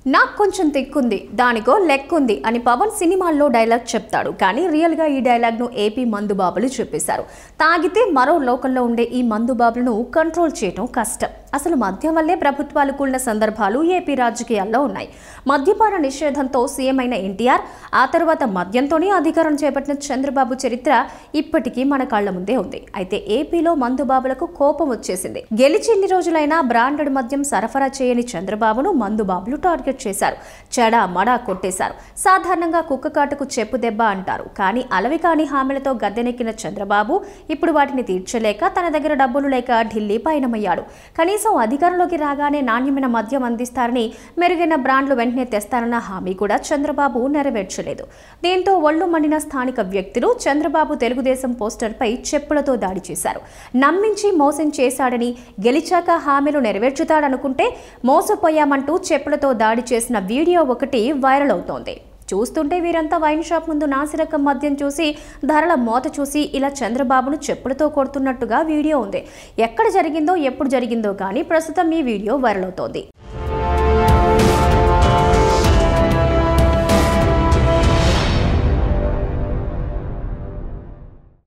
నాకు కొంచెం తిక్కుంది, దానికో లెక్కుంది అని పవన్ సినిమాల్లో డైలాగ్ చెప్తాడు. కానీ రియల్గా ఈ డైలాగ్ను ఏపీ మందుబాబులు చెప్పేశారు. తాగితే మరో లోకల్లో ఉండే ఈ మందుబాబులను కంట్రోల్ చేయడం కష్టం. అసలు మద్యం వల్లే ప్రభుత్వాలు కూలిన సందర్భాలు ఏపీ రాజకీయాల్లో ఉన్నాయి. మద్యపాన నిషేధంతో సీఎం అయిన ఎన్టీఆర్, ఆ తర్వాత మద్యంతోనే అధికారం చేపట్టిన చంద్రబాబు చరిత్ర ఇప్పటికీ మన కళ్ల ముందే ఉంది. అయితే ఏపీలో మందుబాబులకు కోపం వచ్చేసింది. గెలిచి ఇన్ని రోజులైనా బ్రాండెడ్ మద్యం సరఫరా చేయని చంద్రబాబును మందుబాబులు టార్గెట్ చేశారు. చెడా మడా కొట్టేశారు. సాధారణంగా కుక్క కాటుకు చెప్పు దెబ్బ అంటారు. కానీ అలవి కాని హామీలతో గద్దెనెక్కిన చంద్రబాబు ఇప్పుడు వాటిని తీర్చలేక తన దగ్గర డబ్బులు లేక ఢిల్లీ పయనమయ్యాడు. కనీసం అధికారంలోకి రాగానే నాణ్యమైన మద్యం అందిస్తారని, మెరుగైన బ్రాండ్లు వెంటనే తెస్తారన్న హామీ కూడా చంద్రబాబు నెరవేర్చలేదు. దీంతో ఒళ్ళు మండిన స్థానిక వ్యక్తులు చంద్రబాబు తెలుగుదేశం పోస్టర్పై చెప్పులతో దాడి చేశారు. నమ్మించి మోసం చేశాడని, గెలిచాక హామీలు నెరవేర్చుతాడనుకుంటే మోసపోయామంటూ చెప్పులతో దాడి చేసిన వీడియో ఒకటి వైరల్ అవుతోంది. చూస్తుంటే వీరంతా వైన్ షాప్ ముందు నాసిరకం మద్యం చూసి, ధరల మోత చూసి ఇలా చంద్రబాబును చెప్పులతో కొడుతున్నట్టుగా వీడియో ఉంది. ఎక్కడ జరిగిందో ఎప్పుడు జరిగిందో కానీ ప్రస్తుతం ఈ వీడియో వైరల్ అవుతోంది.